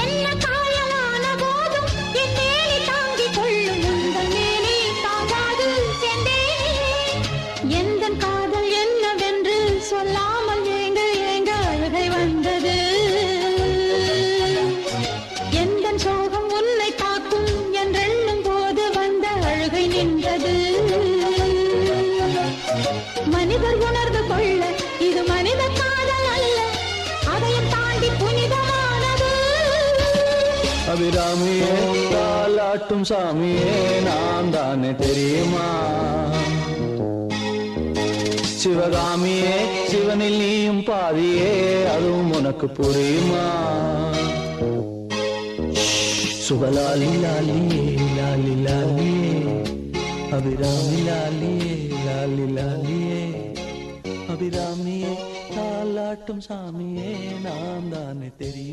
என்ன காயலான போதும் என் மேனி தாங்கிக் கொள்ளும் உங்கள் மேனி தாங்காது சென்றேனே. எந்தன் காதல் என்னவென்று சொல்லாமல் ஏங்க ஏங்க அழுகை வந்தது. எந்தன் சோகம் உன்னை தாக்கும் என்றெண்ணும் போது வந்த அழுகை நின்றது. மனிதர் உணர்ந்து கொள்ள இது மனித காதல் அல்ல, அதையும் தாண்டி புனிதமானது. அபிராமியே தாலாட்டும் சாமியே நான் தானே தெரியுமா? சிவகாமியே சிவனில் நீயும் பாதியே அதுவும் உனக்கு புரியுமா? சுபலாலி லாலியே லாலி லாலியே அபிராமி லாலியே லாலி லாலியே அபிராமியே தாலாட்டும் சாமியே நான் தானே தெரியும்.